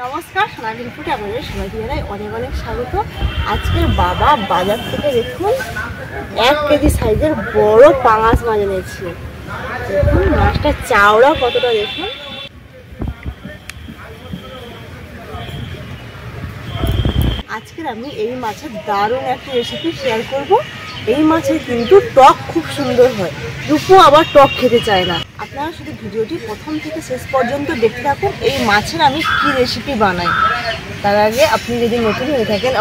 নমস্কার, সোনালী ফুটে আপনাদের সবাইকে জানাই অনেক অনেক স্বাগত। আজকের বাবা বাজার থেকে দেখুন 1 কেজি সাইজের বড় পাঙাশ মাছ এনেছি। দেখুন মাছটা চাওড়া কতটা দেখুন। আজকের আমি এই মাছের দারুণ একটা রেসিপি শেয়ার করব। এই মাছের কিন্তু টক খুব সুন্দর হয়, রূপও আবার টক খেতে চায় না। আপনারা শুধু ভিডিওটি প্রথম থেকে শেষ পর্যন্ত দেখতে থাকুন এই মাছের আমি কি রেসিপি বানাই। তার আগে আপনি যদি নতুন হয়ে থাকেন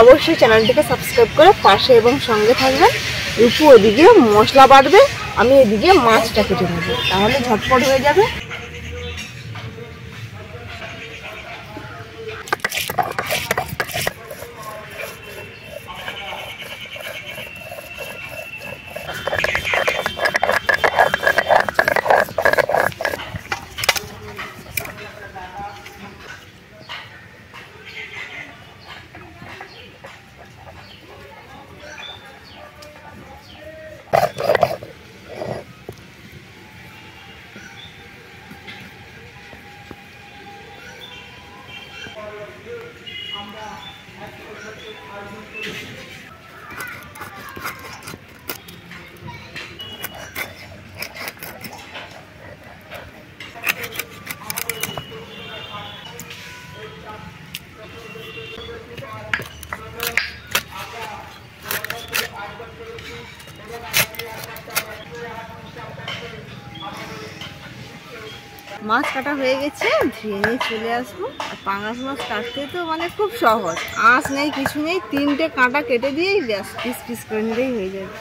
অবশ্যই চ্যানেলটিকে সাবস্ক্রাইব করে পাশে এবং সঙ্গে থাকবেন। রূপু ওদিকে মশলা বাটবে, আমি এদিকে মাছটা কেটে নেব, তাহলে ঝটপট হয়ে যাবে। মাছ কাটা হয়ে গেছে, ধুয়ে নিয়ে চলে আসবো। আর পাঙাশ মাছ কাটতে তো খুব সহজ, আঁশ নেই কিছু নেই, 3টে কাঁটা কেটে দিয়েই ব্যাস পিস পিস করে নিলেই হয়ে যাবে।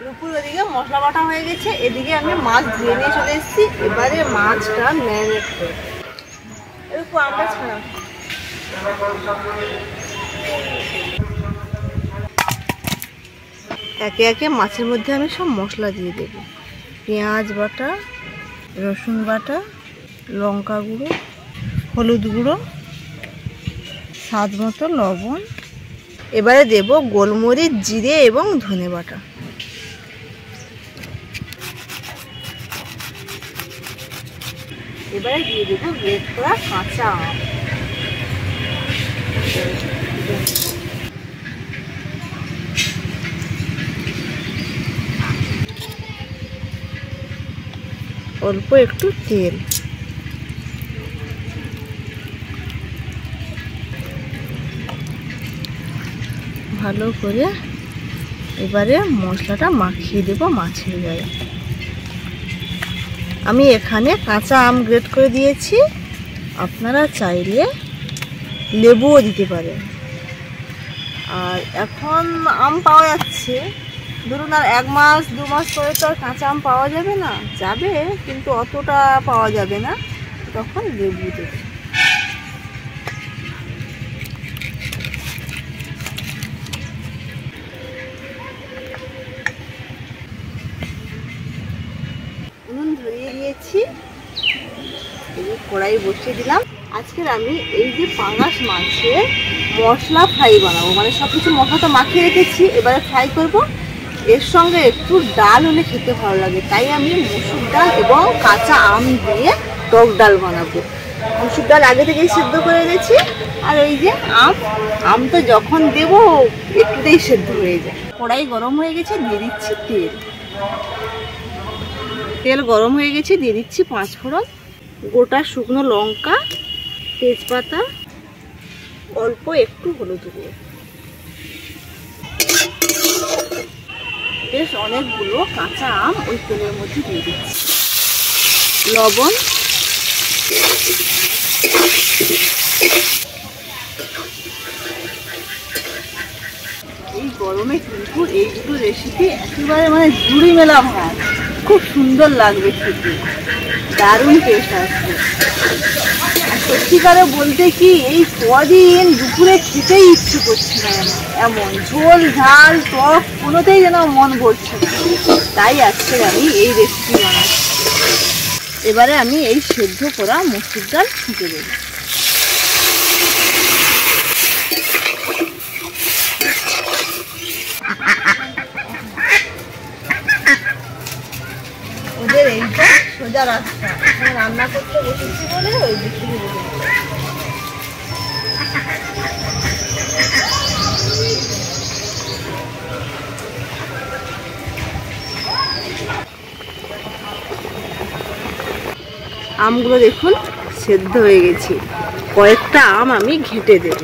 রূপুর ওদিকে মশলা বাটা হয়ে গেছে, এদিকে আমি মাছ ধুয়ে নিয়ে চলে এসেছি। এবারে মাছটা ম্যারিনেট করে রূপু আমরা ছাড়া একে একে মাছের মধ্যে আমি সব মশলা দিয়ে দেব। পেঁয়াজ বাটা, রসুন বাটা, লঙ্কা গুঁড়ো, হলুদ গুঁড়ো, স্বাদ মতো লবণ। এবারে দেব গোলমরিচ, জিরে এবং ধনে বাটা। এবারে দিয়ে দেবো গ্রেট করা কাঁচা আম। অল্প একটু তেল, ভালো করে এবারে মশলাটা মাখিয়ে দেব মাছের গায়ে। আমি এখানে কাঁচা আম গ্রেট করে দিয়েছি, আপনারা চাইলে লেবুও দিতে পারেন। আর এখন আম পাওয়া যাচ্ছে, ধরুন আর 1 মাস 2 মাস পরে তো আর কাঁচা আম পাওয়া যাবে না, যাবে কিন্তু অতটা পাওয়া যাবে না, তখন লেবু দেবে। উনুন ধরিয়ে দিয়েছি, কড়াই বসিয়ে দিলাম। আজকের আমি এই যে পাঙাশ মাছের মশলা ফ্রাই বানাবো, সব কিছু মশলা তো মাখিয়ে রেখেছি, এবারে ফ্রাই করব। এর সঙ্গে একটু ডাল হলে খেতে ভালো লাগে, তাই আমি মসুর ডাল এবং কাঁচা আম দিয়ে টক ডাল বানাবো। মসুর ডাল আগে থেকেই সেদ্ধ করে গেছি, আর এই যে আম তো যখন দেব একটুতেই সেদ্ধ হয়ে যায়। কড়াই গরম হয়ে গেছে, দিয়ে দিচ্ছি তেল। তেল গরম হয়ে গেছে, দিয়ে দিচ্ছি 5 ফোড়ন, গোটা শুকনো লঙ্কা, তেজপাতা, অল্প একটু হলুদ গুঁড়ো। বেশ অনেকগুলো কাঁচা আম ওই তেলের মধ্যে দিয়ে দিচ্ছি, লবণ, এই গরমে কিন্তু এই দুটো রেসিপি একেবারে জুড়ি মেলা ভাত। খুব সুন্দর লাগবে খেতে, দারুণ টেস্ট আসবে। সত্যিকারে বলতে কি এই কদিন দুপুরে খেতেই ইচ্ছে করছে না, এমন ঝোল ঝাল টক কোনোতেই যেন মন ভরছে না। তাই আজকে আমি এই রেসিপি বানাচ্ছি। এবারে আমি এই সেদ্ধ করা মসুর ডাল ছিটে দেব। ওদের এইটা সোজা রাস্তা, এখানে রান্না করতে বসেছি বলে ওই দিকে বসে। আমগুলো দেখুন সেদ্ধ হয়ে গেছে, কয়েকটা আম আমি ঘেঁটে দেব।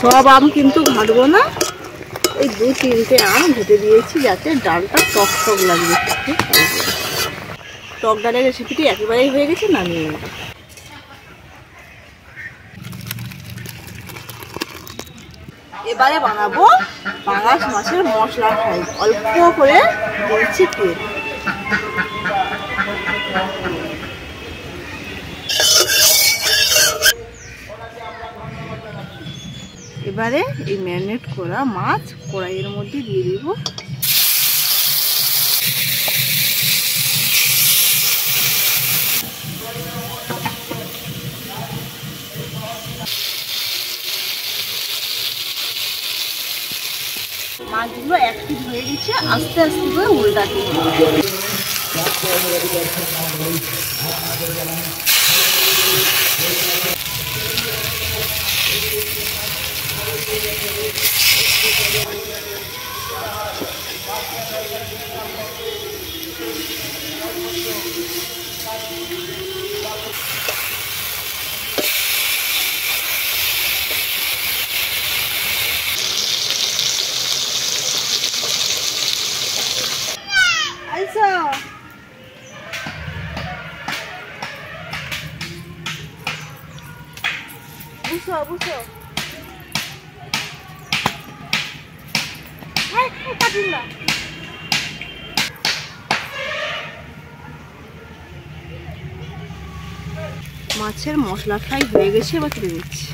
সব আম কিন্তু ঘাঁটবো না, এই 2-3টে আম ঘেঁটে দিয়েছি যাতে ডালটা টক টক লাগবে। টক ডালের রেসিপিটি একেবারেই হয়ে গেছে, নামিয়ে নেব। এবারে বানাবো পাঙাশ মাছের মশলা ফ্রাই। অল্প করে দিয়েছি তেল। এবারে এই ম্যারিনেট করা মাছ কড়াইয়ের মধ্যে দিয়ে দিব। মাছগুলো এক পিঠ হয়ে গেছে, আস্তে আস্তে করে উল্টাতে হবে। বুঝো বুঝো মাছের মশলা ফ্রাই হয়ে গেছে, এবার তুলে দিচ্ছি।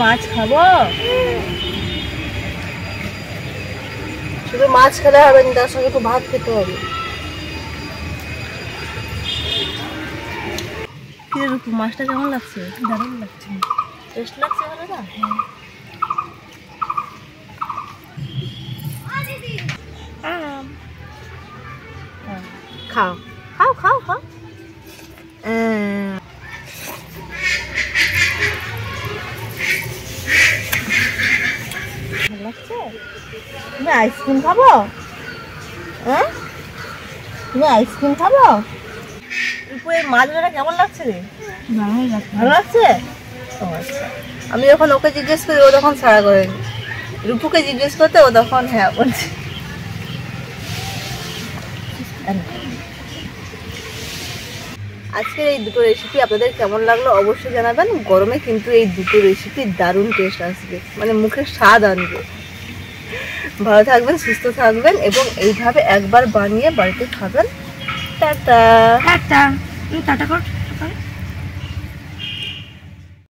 মাছ খাবো, শুধু মাছ খেলে হবে না, তার সঙ্গে একটু ভাত খেতে হবে। কি রূপু, মাছটা কেমন লাগছে? দারুণ লাগছে, টেস্ট লাগছে ভালো না? খাও খাও খাও খাও। তুমি আইসক্রিম খাবো? হ্যাঁ, তুমি আইসক্রিম খাবো? উপরে মাছ ধরা কেমন লাগছে রে? ভালো লাগছে। আমি যখন ওকে জিজ্ঞেস করি ও তখন ছাড়া করেনি, রূপুকে জিজ্ঞেস করতে ও তখন হ্যাঁ বলছে। আজকের এই দুটো রেসিপি আপনাদের কেমন লাগলো অবশ্যই জানাবেন। গরমে কিন্তু এই দুটো রেসিপি দারুণ টেস্ট আসবে, মানে মুখে স্বাদ আনবে। ভালো থাকবেন, সুস্থ থাকবেন এবং এইভাবে একবার বানিয়ে বাড়িতে খাবেন। টাটা টাটা টাটা কর।